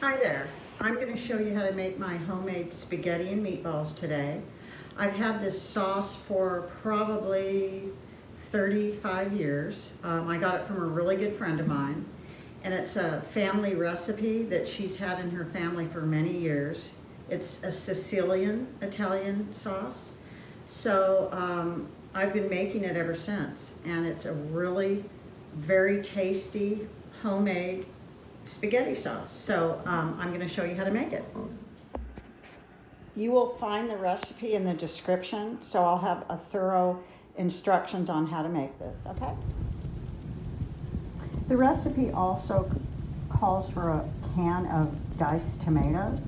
Hi there. I'm going to show you how to make my homemade spaghetti and meatballs today. I've had this sauce for probably 35 years. I got it from a really good friend of mine, and it's a family recipe that she's had in her family for many years. It's a Sicilian Italian sauce, so I've been making it ever since, and it's a really very tasty homemade spaghetti sauce. So I'm going to show you how to make it. You will find the recipe in the description, so I'll have a thorough instructions on how to make this, okay? The recipe also calls for a can of diced tomatoes,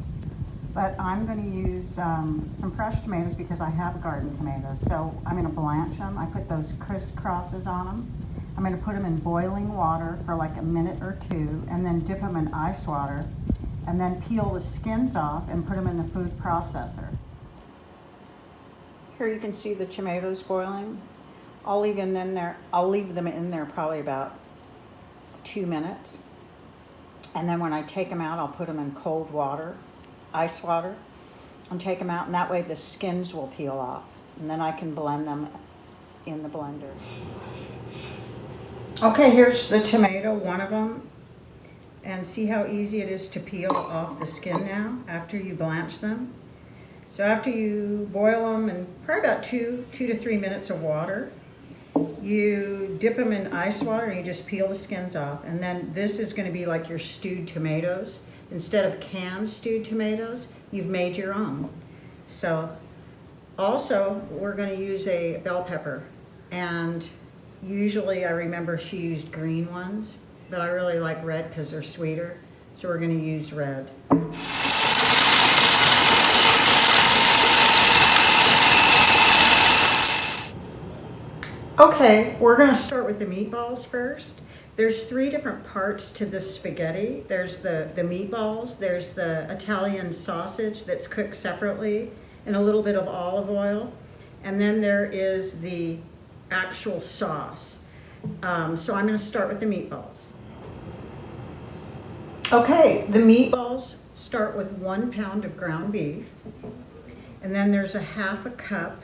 but I'm going to use some fresh tomatoes because I have garden tomatoes. So I'm going to blanch them. I put those crisscrosses on them. I'm going to put them in boiling water for like a minute or two, and then dip them in ice water, and then peel the skins off and put them in the food processor. Here you can see the tomatoes boiling. I'll leave them in there probably about 2 minutes. And then when I take them out, I'll put them in cold water, ice water, and take them out, and that way the skins will peel off. And then I can blend them in the blender. Okay, here's the tomato, one of them. And see how easy it is to peel off the skin now after you blanch them. So after you boil them in probably about 2 to 3 minutes of water, you dip them in ice water and you just peel the skins off. And then this is going to be like your stewed tomatoes. Instead of canned stewed tomatoes, you've made your own. So also, we're going to use a bell pepper. And usually I remember she used green ones, but I really like red because they're sweeter. So we're going to use red. Okay, we're going to start with the meatballs first. There's 3 different parts to this spaghetti. There's the meatballs, there's the Italian sausage that's cooked separately in a little bit of olive oil, and then there is the actual sauce. So I'm going to start with the meatballs. Okay, the meatballs start with 1 pound of ground beef, and then there's a half a cup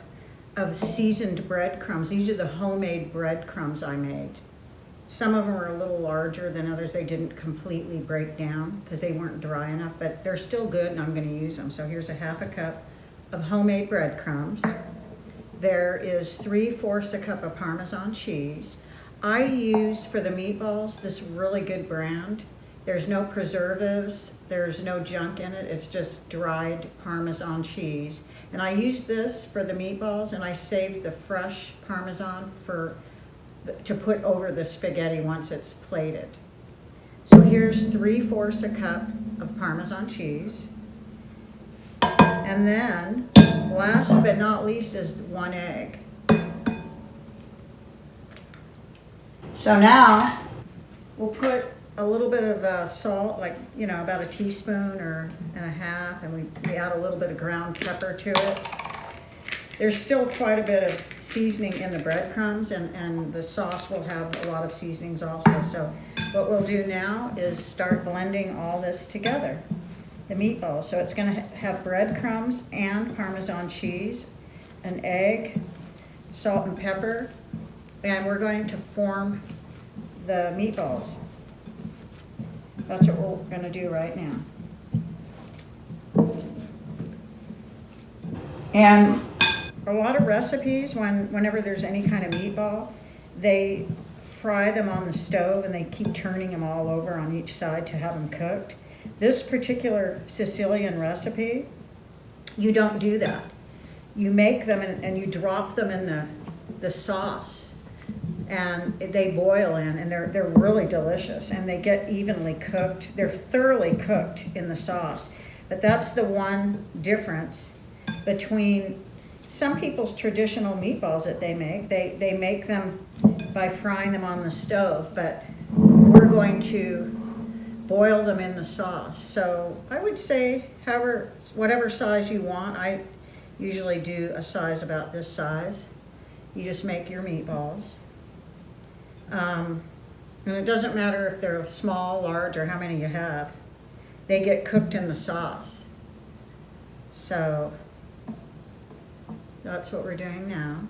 of seasoned breadcrumbs. These are the homemade breadcrumbs I made. Some of them are a little larger than others. They didn't completely break down because they weren't dry enough, but they're still good and I'm going to use them. So here's a half a cup of homemade breadcrumbs. There is 3/4 a cup of Parmesan cheese. I use for the meatballs this really good brand. There's no preservatives, there's no junk in it, it's just dried Parmesan cheese. And I use this for the meatballs, and I save the fresh Parmesan to put over the spaghetti once it's plated. So here's 3/4 a cup of Parmesan cheese. And then, last but not least, is 1 egg. So now, we'll put a little bit of salt, like, about a teaspoon and a half, and we add a little bit of ground pepper to it. There's still quite a bit of seasoning in the breadcrumbs, and the sauce will have a lot of seasonings also. So what we'll do now is start blending all this together, the meatballs. So it's going to have breadcrumbs and Parmesan cheese, an egg, salt and pepper, and we're going to form the meatballs. That's what we're going to do right now. And a lot of recipes, whenever there's any kind of meatball, they fry them on the stove and they keep turning them all over on each side to have them cooked. This particular Sicilian recipe, you don't do that. You make them and you drop them in the sauce, and they boil in, and they're really delicious, and they get evenly cooked. They're thoroughly cooked in the sauce. But that's the one difference between some people's traditional meatballs that they make. They make them by frying them on the stove, but we're going to boil them in the sauce. So I would say whatever size you want. I usually do a size about this size. You just make your meatballs. And it doesn't matter if they're small, large, or how many you have. they get cooked in the sauce. So that's what we're doing now.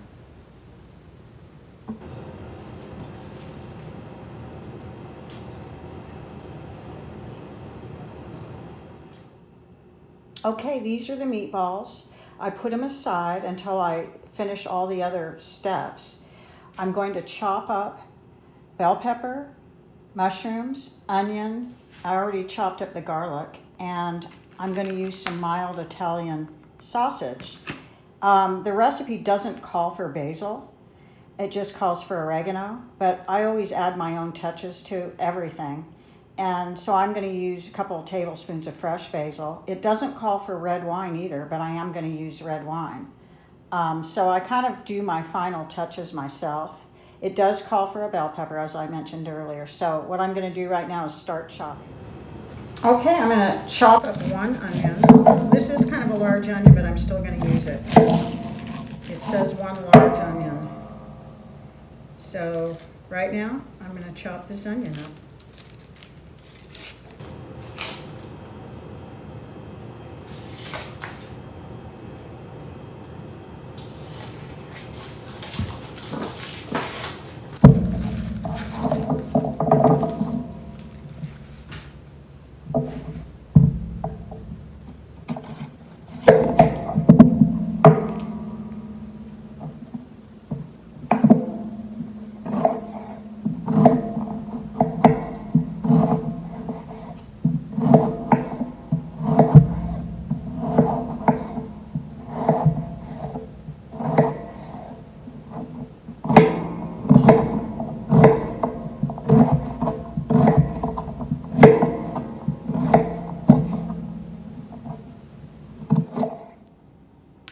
Okay, these are the meatballs. I put them aside until I finish all the other steps. I'm going to chop up bell pepper, mushrooms, onion. I already chopped up the garlic, and I'm going to use some mild Italian sausage. The recipe doesn't call for basil. It just calls for oregano, but I always add my own touches to everything. And so I'm going to use a couple of tablespoons of fresh basil. It doesn't call for red wine either, but I am going to use red wine. So I kind of do my final touches myself. It does call for a bell pepper, as I mentioned earlier. So what I'm going to do right now is start chopping. Okay, I'm going to chop up one onion. This is kind of a large onion, but I'm still going to use it. It says one large onion. So right now, I'm going to chop this onion up.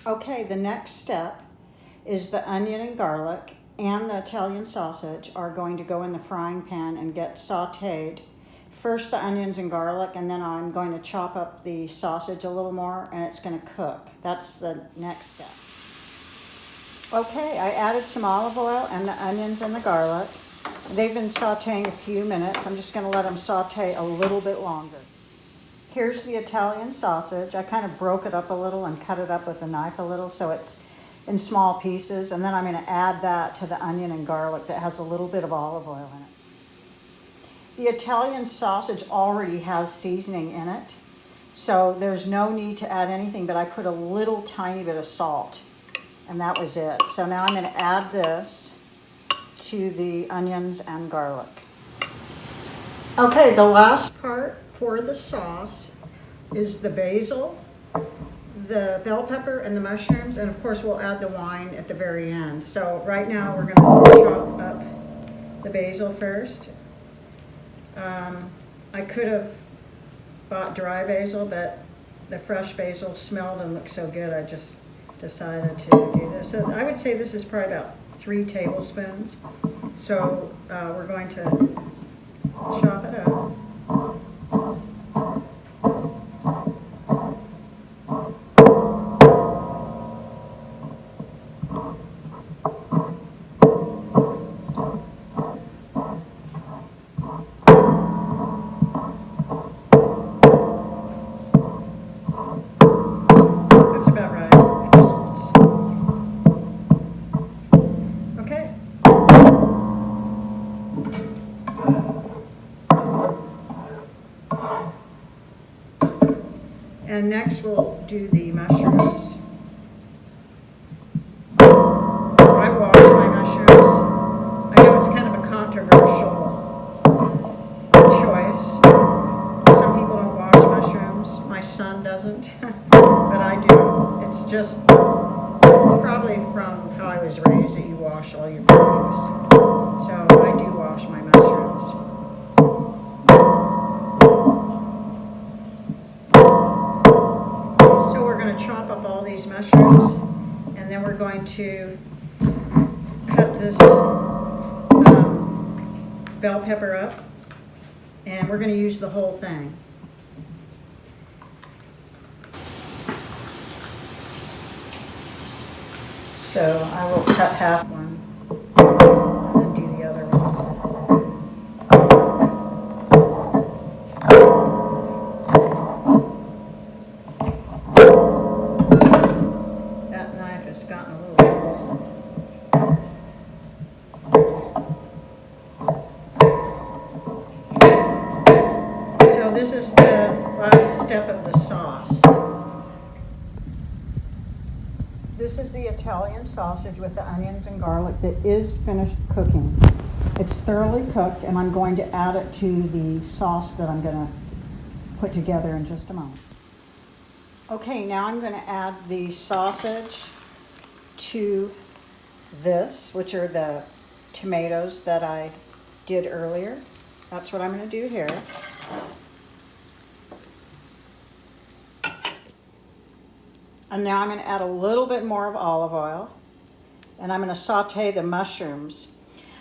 Okay, the next step is the onion and garlic and the Italian sausage are going to go in the frying pan and get sauteed. First the onions and garlic, and then I'm going to chop up the sausage a little more, and it's going to cook. That's the next step. Okay, I added some olive oil and the onions and the garlic. They've been sauteing a few minutes. I'm just going to let them saute a little bit longer. Here's the Italian sausage. I kind of broke it up a little and cut it up with a knife a little so it's in small pieces. And then I'm going to add that to the onion and garlic that has a little bit of olive oil in it. The Italian sausage already has seasoning in it, so there's no need to add anything, but I put a little tiny bit of salt, and that was it. So now I'm going to add this to the onions and garlic. Okay, the last part for the sauce is the basil, the bell pepper, and the mushrooms, and of course we'll add the wine at the very end. So right now we're going to chop up the basil first. I could have bought dry basil, but the fresh basil smelled and looked so good I just decided to do this. So I would say this is probably about 3 tablespoons. So we're going to chop it up. That's about right. Okay. And next we'll do the mushrooms. I wash my mushrooms. I know it's kind of a controversial choice. Some people don't wash mushrooms. My son doesn't, but I do. It's just probably from how I was raised that you wash all your produce. So I do wash my mushrooms. Chop up all these mushrooms, and then we're going to cut this bell pepper up, and we're going to use the whole thing. So I will cut half one and then do the other one. is the last step of the sauce. This is the Italian sausage with the onions and garlic that is finished cooking. It's thoroughly cooked, and I'm going to add it to the sauce that I'm going to put together in just a moment. Okay, now I'm going to add the sausage to this, which are the tomatoes that I did earlier. That's what I'm going to do here. And now I'm going to add a little bit more of olive oil, and I'm going to saute the mushrooms.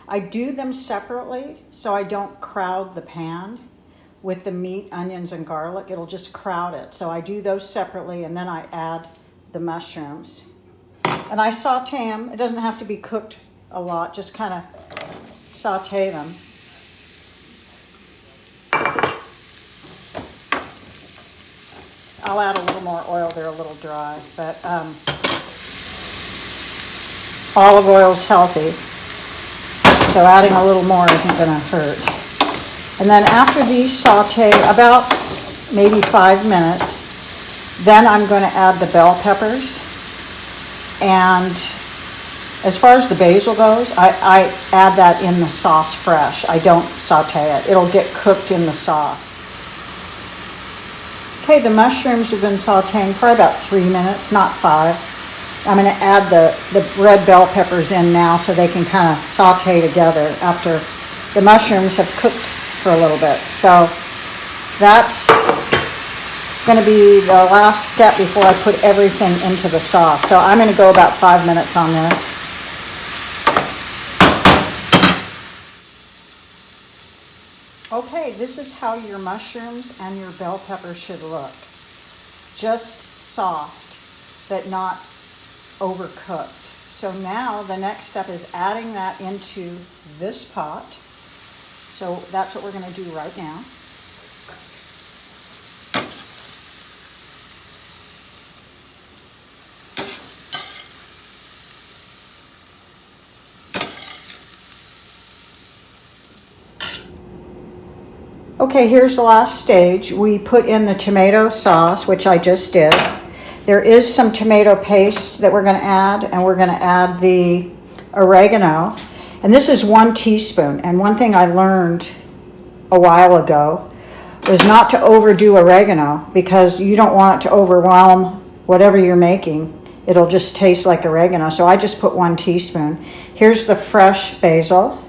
I do them separately so I don't crowd the pan with the meat, onions, and garlic. It'll just crowd it. So I do those separately, and then I add the mushrooms. And I saute them. It doesn't have to be cooked a lot, just kind of saute them. I'll add a little more oil. They're a little dry, but olive oil is healthy, so adding a little more isn't going to hurt. And then after these saute about maybe 5 minutes, then I'm going to add the bell peppers. And as far as the basil goes, I add that in the sauce fresh. I don't saute it. It'll get cooked in the sauce. Okay, the mushrooms have been sauteing for about 3 minutes, not 5. I'm going to add the red bell peppers in now so they can kind of saute together after the mushrooms have cooked for a little bit. So that's going to be the last step before I put everything into the sauce. So I'm going to go about 5 minutes on this. Okay, this is how your mushrooms and your bell peppers should look. Just soft, but not overcooked. So now the next step is adding that into this pot. So that's what we're going to do right now. Okay, here's the last stage. We put in the tomato sauce, which I just did. There is some tomato paste that we're going to add, and we're going to add the oregano. And this is 1 teaspoon. And one thing I learned a while ago was not to overdo oregano, because you don't want it to overwhelm whatever you're making. It'll just taste like oregano. So I just put 1 teaspoon. Here's the fresh basil.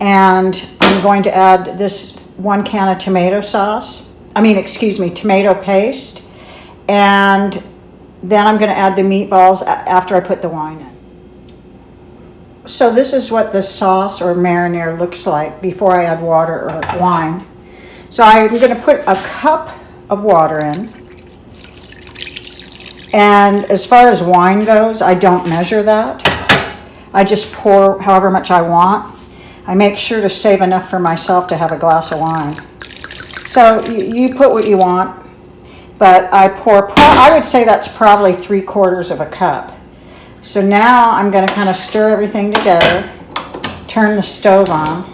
And I'm going to add this 1 can of tomato paste. And then I'm going to add the meatballs after I put the wine in. So this is what the sauce or marinara looks like before I add water or wine. So I'm going to put a cup of water in. And as far as wine goes, I don't measure that. I just pour however much I want. I make sure to save enough for myself to have a glass of wine. So you put what you want, but I would say that's probably 3/4 of a cup. So now I'm going to kind of stir everything together, turn the stove on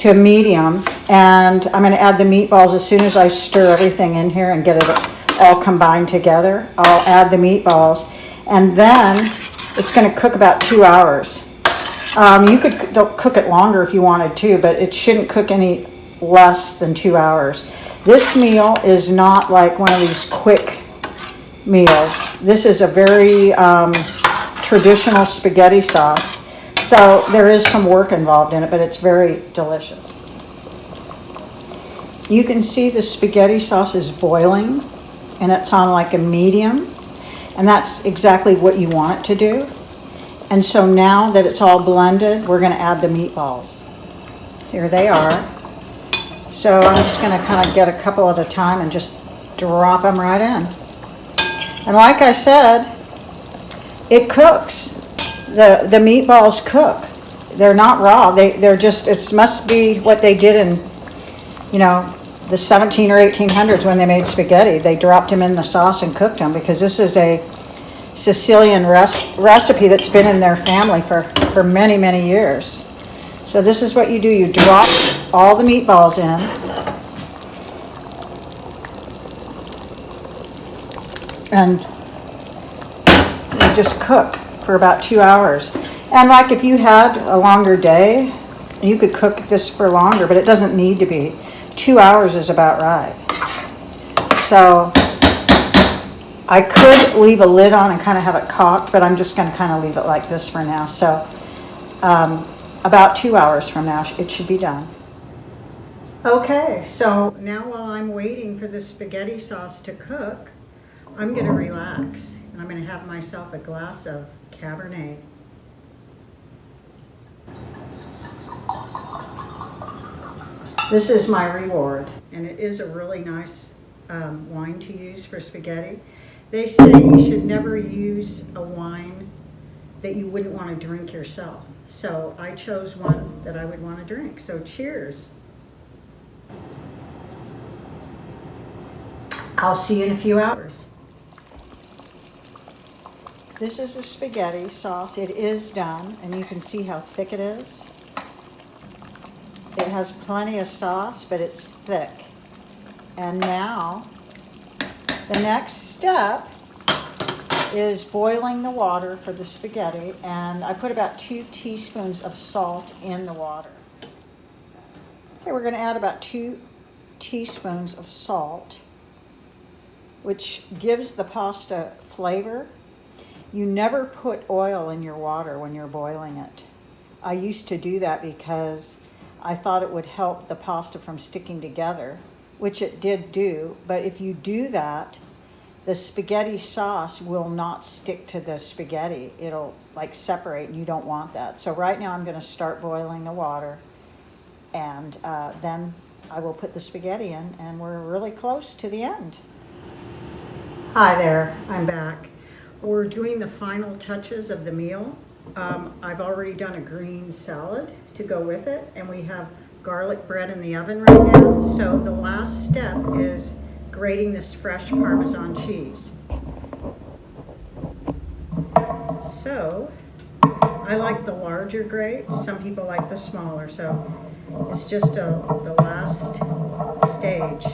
to a medium, and I'm going to add the meatballs as soon as I stir everything in here and get it all combined together. I'll add the meatballs, and then it's going to cook about 2 hours. You could cook it longer if you wanted to, but it shouldn't cook any less than 2 hours. This meal is not like one of these quick meals. This is a very traditional spaghetti sauce. So there is some work involved in it, but it's very delicious. You can see the spaghetti sauce is boiling, and it's on like a medium, and that's exactly what you want it to do. And so now that it's all blended, we're going to add the meatballs. Here they are. So I'm just going to kind of get a couple at a time and just drop them right in. And like I said, it cooks. The meatballs cook. They're not raw. They're just, it must be what they did in, the 17 or 1800s when they made spaghetti. They dropped them in the sauce and cooked them, because this is a Sicilian recipe that's been in their family for many, many years. So this is what you do. You drop all the meatballs in. And you just cook for about 2 hours. And like if you had a longer day, you could cook this for longer, but it doesn't need to be. 2 hours is about right. So I could leave a lid on and kind of have it cocked, but I'm just going to kind of leave it like this for now. So about 2 hours from now, it should be done. Okay, so now while I'm waiting for the spaghetti sauce to cook, I'm going to relax. And I'm going to have myself a glass of Cabernet. This is my reward, and it is a really nice wine to use for spaghetti. They say you should never use a wine that you wouldn't want to drink yourself. So I chose one that I would want to drink. So cheers. I'll see you in a few hours. This is a spaghetti sauce. It is done, and you can see how thick it is. It has plenty of sauce, but it's thick. And now, the next step is boiling the water for the spaghetti, and I put about 2 teaspoons of salt in the water. Okay, we're going to add about 2 teaspoons of salt, which gives the pasta flavor. You never put oil in your water when you're boiling it. I used to do that because I thought it would help the pasta from sticking together, which it did do, but if you do that, the spaghetti sauce will not stick to the spaghetti. It'll like separate, and you don't want that. So right now I'm going to start boiling the water, and then I will put the spaghetti in, and we're really close to the end. Hi there, I'm back. We're doing the final touches of the meal. I've already done a green salad to go with it, and we have garlic bread in the oven right now. So the last step is grating this fresh Parmesan cheese. So I like the larger grate. Some people like the smaller. So it's just the last stage.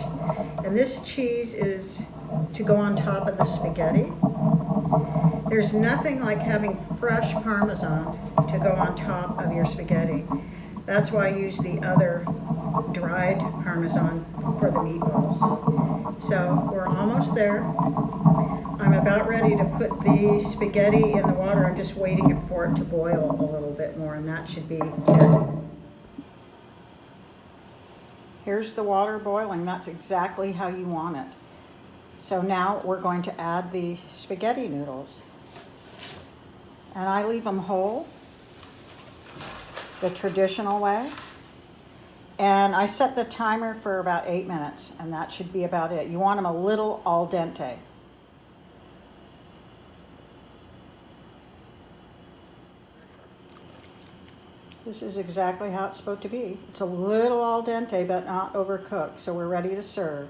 And this cheese is to go on top of the spaghetti. There's nothing like having fresh Parmesan to go on top of your spaghetti. That's why I use the other dried Parmesan for the meatballs. So we're almost there. I'm about ready to put the spaghetti in the water. I'm just waiting for it to boil a little bit more, and that should be it. Here's the water boiling. That's exactly how you want it. So now we're going to add the spaghetti noodles. And I leave them whole, the traditional way. And I set the timer for about 8 minutes, and that should be about it. You want them a little al dente. This is exactly how it's supposed to be. It's a little al dente, but not overcooked, so we're ready to serve.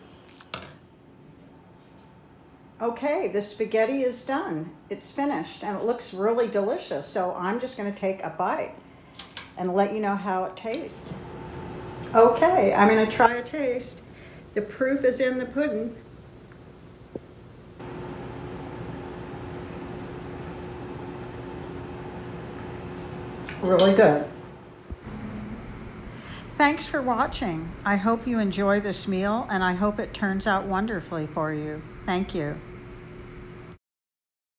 Okay, the spaghetti is done. It's finished, and it looks really delicious. So I'm just going to take a bite and let you know how it tastes. Okay, I'm going to try a taste. The proof is in the pudding. Really good. Thanks for watching. I hope you enjoy this meal, and I hope it turns out wonderfully for you. Thank you.